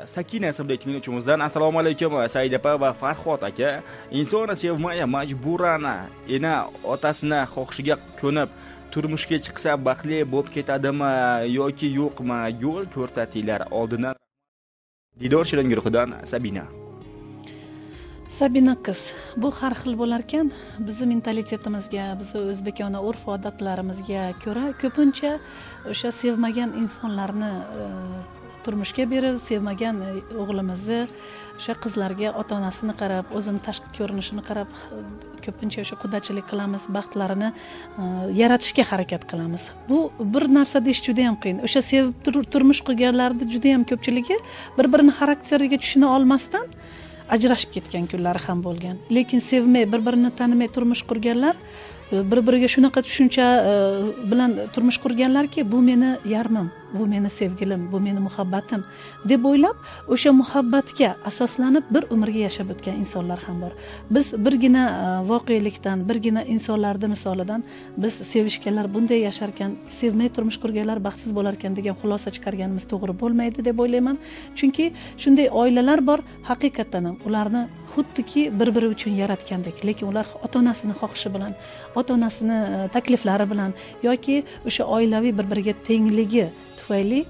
Sakina ismli tinglovchimizdan assalomu alaykum Said opa va Farhod aka. Inson sevmaya majburan ena otasini xohishiga ko'nib turmushga chiqsa baxtli bo'lib ketadimi yoki yo'qmi? Yo'l ko'rsatinglar. Oldindan Didor Shirin guruhidan Sabina qiz, bu har xil bo'lar ekan. Bizning mentalitetimizga, bizning o'zbekona urf-odatlarimizga ko'ra ko'pincha o'sha sevmagan insonlarni turmushga berib, sevmagan o'g'limizni, o'sha qizlarga ota-onasini qarab, o'zini tashqi ko'rinishini qarab, ko'pincha o'sha qudachilik qilamiz, baxtlarini yaratishga harakat qilamiz. Bu bir narsa deyish juda ham qiyin. O'sha sevib turmush qurganlarning juda ham ko'pchiligi bir-birini xarakteriga tushuna olmasdan ajrashib ketgan kunlari ham bo'lgan. Lekin sevmay, bir-birini tanimay turmush qurganlar bir-biriga shunaqa tushuncha bilan turmush qurganlarki, bu meni yarmim, bu meni sevgilim, bu meni muhabbatim deb o'ylab, o'sha muhabbatga asoslanib bir umrga yashab o'tgan insonlar ham bor. Biz birgina voqelikdan, birgina insonlarning misolidan biz sevishganlar bunday yashar ekan, sevmay turmush qurganlar baxtsiz bo'lar ekan degan xulosa chiqarganimiz to'g'ri bo'lmaydi deb o'ylayman. Chunki shunday oilalar bor, haqiqatan ham ularni xuddiki bir-biri uchun yaratgandek, lekin ular ota-onasini xohishi bilan, ota-onasini takliflari bilan yoki o'sha oilaviy bir-biriga tengligi tufayli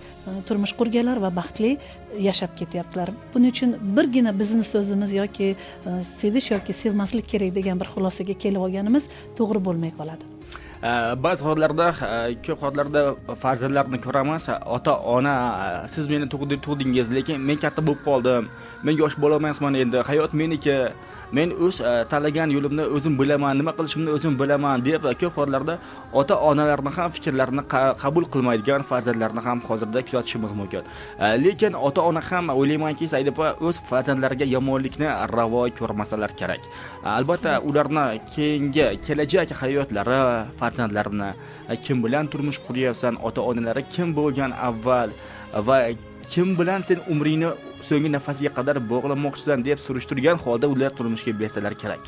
turmush qurganlar va baxtli yashab ketyaptilar. Buning uchun birgina bizning so'zimiz yoki sevish yoki sevmaslik kerak degan bir xulosaga kelib olganimiz to'g'ri bo'lmay qoladi. Ba'zi hollarda, ko'p hollarda farzandlarni ko'ramiz, ota-ona siz meni tug'dingiz, lekin men katta bo'lib qoldim. Men yosh bo'la olmasman endi. Hayot meniki. Men o'z tanlagan yo'limni o'zim bilaman, nima qilishimni o'zim bilaman deb ko'p hollarda ota-onalarni ham fikrlarini qabul qilmaydigan farzandlarni ham hozirda kuzatishimiz mumkin. Lekin ota-ona ham o'ylaymanki, Said opa o'z farzandlariga yomonlikni ravo ko'rmasalar kerak. Albatta, ularni keyingi kelajak hayotlari, farzandlarini kim bilan turmush quryapsan, ota-onalari kim bo'lgan avval va kim bilan sen umringni so'nggi nafasiga qadar bog'lamoqchisan deb surishtirgan holda ular turmushga bersalar kerak.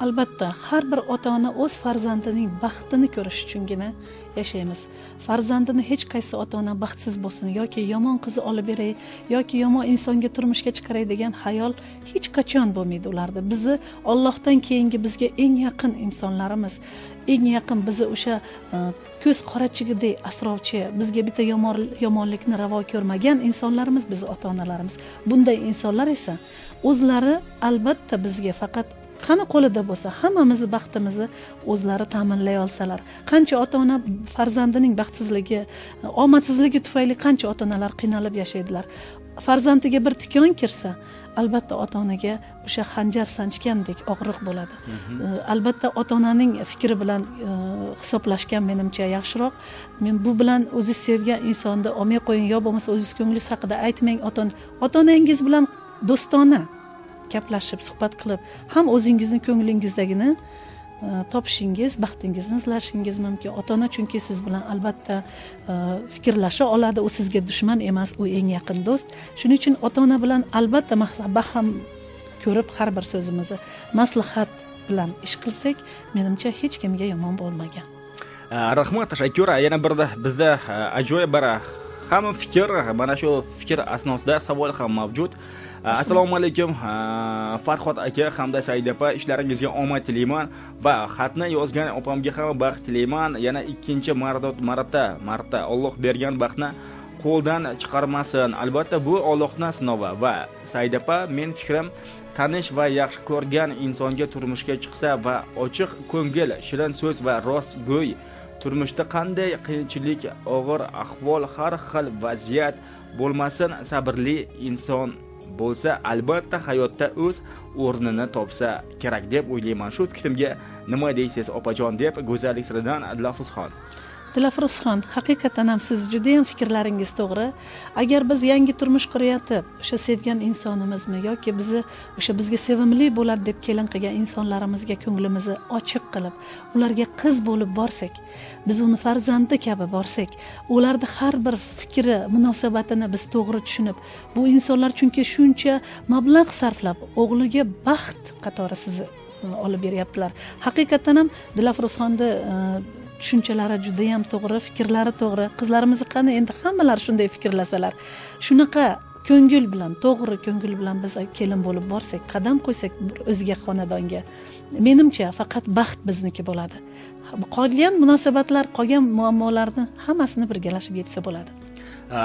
Albatta, har bir ota-ona o'z farzandining baxtini ko'rish uchungina yashaymiz. Farzandini hech qaysi ota-ona baxtsiz bo'lsin yoki yomon qizni olib beray yoki yomon insonga turmushga chiqaray degan xayol hech qachon bo'lmaydi ularda. Bizni Allohdan keyingi bizga eng yaqin insonlarimiz, eng yaqin bizni o'sha ko'z qorachigidek asrovchi, bizga bitta yomonlikni ravo ko'rmagan insonlarimiz biz ota-onalarimiz. Bunday insonlar esa o'zlari albatta bizga faqat qani qo'lida bo'lsa hammamizni baxtimizni o'zlari ta'minlay olsalar, qancha ota-ona farzandining baxtsizligi, omadsizligi tufayli qancha ota-onalar qiynalib yashaydilar. Farzandiga bir tikon kirsa, albatta ota-onaga o'sha xanjar sanchgandek og'riq bo'ladi. Albatta ota-onaning fikri bilan hisoblashgan menimcha yaxshiroq. Men bu bilan o'zingiz sevgan insonni olmay qo'ying, yo bo'lmasa o'zingiz ko'nglingiz haqida aytmang. Ota-onangiz bilan do'stona gaplashib, suhbat qilib, ham o'zingizning ko'nglingizdagini topishingiz, baxtingizni izlashingiz mumkin. Ota-ona chunki siz bilan albatta fikrlasha oladi, u sizga dushman emas, u eng yaqin do'st. Shuning uchun ota-ona bilan albatta baham ko'rib har bir so'zimizni maslahat bilan ish qilsak, menimcha hech kimga yomon bo'lmagan. Rahmat, tashakkur. Yana bir bizda ajoyib bir hamma fikr, mana shu fikr asnosida savol ham mavjud. Assalomu alaykum Farhod aka hamda Said opa, ishlaringizga omad tilayman va xatni yozgan opamga ham baxt tilayman. Yana ikkinchi marta Alloh bergan baxtni qo'ldan chiqarmasin. Albatta bu Allohning sinovi va Said opa, men fikrim tanish va yaxshi ko'rgan insonga turmushga chiqsa va ochiq ko'ngil, shirin so'z va rostgo'y turmushda qanday qiyinchilik, og'ir ahvol, har xil vaziyat bo'lmasin, sabrli inson bo'lsa, albatta hayotda o'z o'rnini topsa kerak deb o'ylayman. Shu fikrimga nima deysiz opajon deb go'zallik siridan Dilafruzxon, haqiqatan ham siz juda ham fikrlaringiz to'g'ri. Agar biz yangi turmush qurayotib, o'sha sevgan insonimizmi yoki bizni o'sha bizga sevimli bo'ladi deb kelin qilgan insonlarimizga ko'nglimizni ochiq qilib, ularga qiz bo'lib borsak, biz uni farzandi kabi borsak, ularda har bir fikri, munosabatini biz to'g'ri tushunib, bu insonlar chunki shuncha mablag' sarflab o'g'liga baxt qatori sizni olib beryaptilar. Haqiqatan ham Dilafruzxonni tushunchalari juda ham to'g'ri, fikrlari to'g'ri. Qizlarimizni qani endi hammalari shunday fikrlasalar, shunaqa ko'ngil bilan, to'g'ri ko'ngil bilan biz kelin bo'lib borsak, qadam qo'ysak bir o'zga xonadonga, menimcha faqat baxt bizniki bo'ladi. Qolgan munosabatlar, qolgan muammolarni hammasini birgalashib yechsa bo'ladi.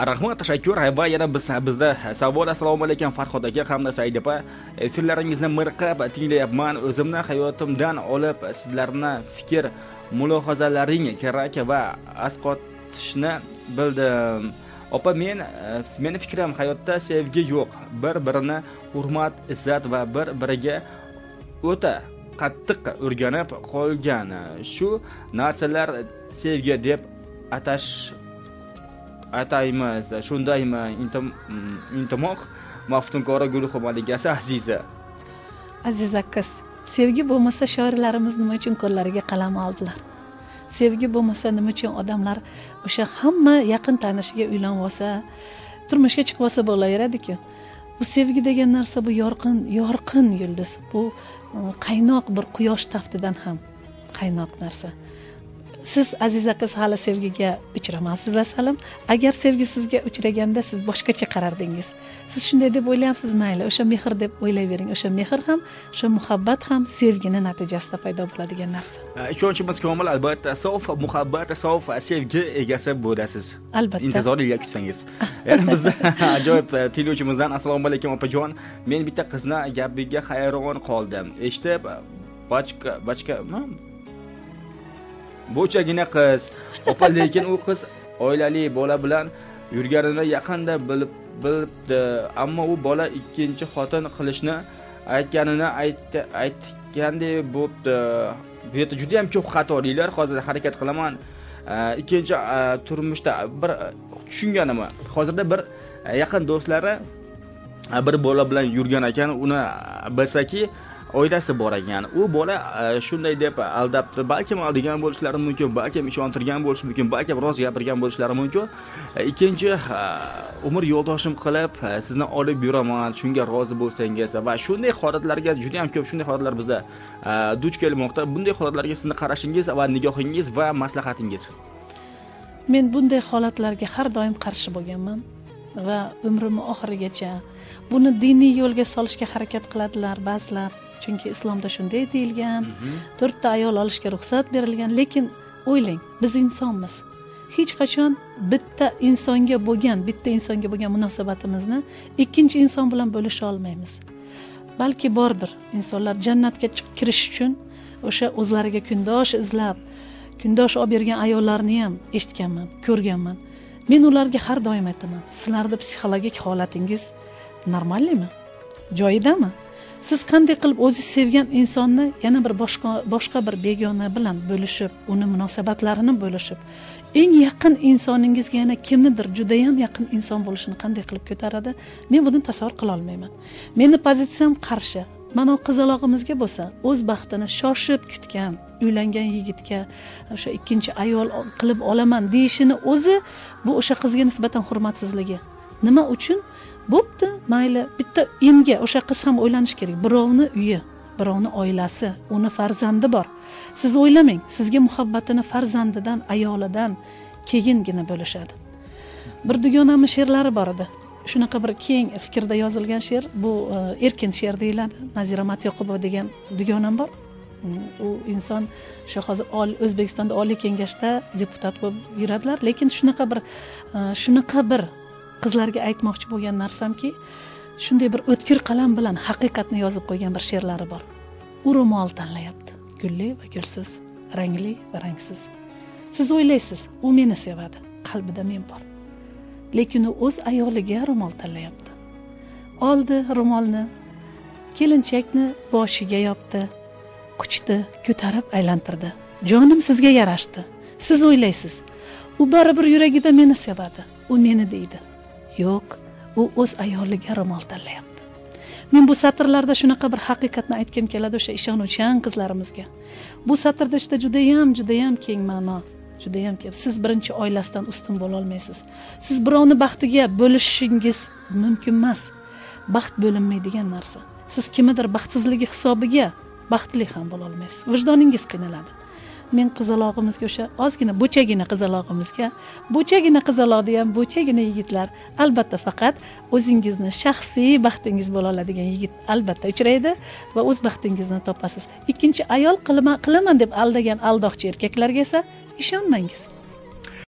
Rahmat, tashakkur. Va yana bizda savol. Assalomu alaykum Farhod aka hamda Said opa. Efirlaringizni mirqab tinglayapman. O'zimni hayotimdan olib sizlarni fikr, mulohazalaring kerak va asqotishni bildim. Opa, meni fikrim hayotda sevgi yo'q. Bir-birini hurmat, izzat va bir-biriga o'ta qattiq o'rganib qolgan. Shu narsalar sevgi deb ataymiz. Shundaymi? Ынтымак maftunkora guruhi malikasi Aziza. Aziza qiz, sevgi bo'lmasa shoirlarimiz nima uchun qo'llariga qalam oldilar? Sevgi bo'lmasa nima uchun odamlar o'sha hamma yaqin tanishiga uylanib olsa, turmushga chiqib olsa bo'laveradi-ku. Bu sevgi degan narsa bu yorqin yulduz. Bu qaynoq bir quyosh taftidan ham qaynoq narsa. Siz Aziza qiz hali sevgiga uchramabsiz asalim. Agar sevgi sizga uchraganda siz boshqacha qarardingiz. Siz shunday deb o'ylayapsiz, mayli, o'sha mehr deb o'ylayvering. O'sha mehr ham, o'sha muhabbat ham sevgini natijasida paydo bo'ladigan narsa. Ishonchimiz komil, albatta, sof muhabbat, sof sevgi egasi bo'lasiz. Albatta. Intizorlik kutsangiz. Yana bizda ajoyib tinglovchimizdan assalomu alaykum opajon. Men bitta qizni gapiga hayron qoldim. Eshitib, bachka bo'chagina qiz. Opa, lekin u qiz oilali bola bilan yurganini yaqinda bilibdi, ammo u bola ikkinchi xotin qilishni aytganini aytgandek bo'libdi. Bu yerda juda ham ko'p xatoliklar, hozir harakat qilaman. Ikkinchi turmushda bir tushunganimi? Hozirda bir yaqin do'stlari bir bola bilan yurgan ekan, uni bilsaki oilasi bor ekan. U bola shunday deb aldabdi. Balki aldigan bo'lishlari mumkin, balki ishontirgan bo'lishi mumkin, balki rost gapirgan bo'lishlari mumkin. Ikkinchi umr yo'ldoshim qilib sizni olib yuraman, shunga rozi bo'lsangiz va shunday holatlarga juda ham ko'p shunday holatlar bizda duch kelmoqda. Bunday holatlarga sizning qarashingiz va nigohingiz va maslahatingiz? Men bunday holatlarga har doim qarshi bo'lganman va umrimning oxirigacha buni diniy yo'lga solishga harakat qiladilar ba'zilar. Chunki islomda shunday deyilgan, 4 ta ayol olishga ruxsat berilgan, lekin o'ylang, biz insonmiz. Hech qachon bitta insonga bo'lgan munosabatimizni ikkinchi inson bilan bo'lisha olmaymiz. Balki bordir, insonlar jannatga kirish uchun o'sha o'zlariga kundosh izlab, kundosh olib bergan ayollarni ham eshitganman, ko'rganman. Men ularga har doim aytaman, sizlarda psixologik holatingiz normalmi? Joyidami? Siz qanday qilib o'zingiz sevgan insonni yana bir boshqa bir begona bilan bo'lishib, uni munosabatlarini bo'lishib, eng yaqin insoningizga yana kimnidir juda ham yaqin inson bo'lishini qanday qilib ko'taradi? Men buni tasavvur qila olmayman. Meni pozitsiyam qarshi. Mana qizalog'imizga bo'lsa, o'z baxtini shoshib kutgan, uylangan yigitga o'sha ikkinchi ayol qilib olaman deyishini o'zi bu o'sha qizga nisbatan hurmatsizligi. Nima uchun? Bo'pti, mayli, bitta enga o'sha qiz ham o'ylanish kerak. Birovni uyi, birovni oilasi, uni farzandi bor. Siz o'ylamang, sizga muhabbatini farzandidan, ayolidan keyingina bo'lishadi. Bir dugonamning she'rlari bor edi. Shunaqa bir keng fikrda yozilgan she'r, bu erkin she'r deyiladi. Nazira Matyoqubova degan dugonam bor. U inson shu hozir O'zbekistonda Oliy Kengashda deputat bo'lib yuradilar, lekin shunaqa bir qizlarga aytmoqchi bo'lgan narsamki, shunday bir o'tkir qalam bilan haqiqatni yozib qo'ygan bir she'rlari bor. U ro'mol tanlayapti. Gulli va gulsiz, rangli va rangsiz. Siz o'ylaysiz, u meni sevadi, qalbida men bor. Lekin u o'z ayoliga ro'mol tanlayapti. Oldi ro'molni, kelinchakni boshiga yopdi, quchdi, ko'tarib aylantirdi. Jonim sizga yarashdi. Siz o'ylaysiz, u baribir yuragida meni sevadi, u meni deydi. Yo'q, u o'z ayoliga ro'mol tanlayapti. Men bu satrlarda shunaqa bir haqiqatni aytkim keladi o'sha ishonuvchan qizlarimizga. Bu satrda juda ham keng ma'no, juda ham ko'p. Siz birinchi oilasidan ustun bo'la olmaysiz. Siz birovni baxtiga bo'lishingiz mumkin emas. Baxt bo'linmaydigan narsa. Siz kimnidir baxtsizligi hisobiga baxtli ham bo'la olmaysiz. Vijdoningiz qiynaladi. men qizalog'imizga o'sha ozgina bo'chagina qizaloqda ham bo'chagina yigitlar albatta faqat o'zingizni shaxsiy baxtingiz bo'la oladigan yigit albatta uchraydi va o'z baxtingizni topasiz. Ikkinchi ayol qilaman deb aldagan aldoqchi erkaklarga esa ishonmangiz.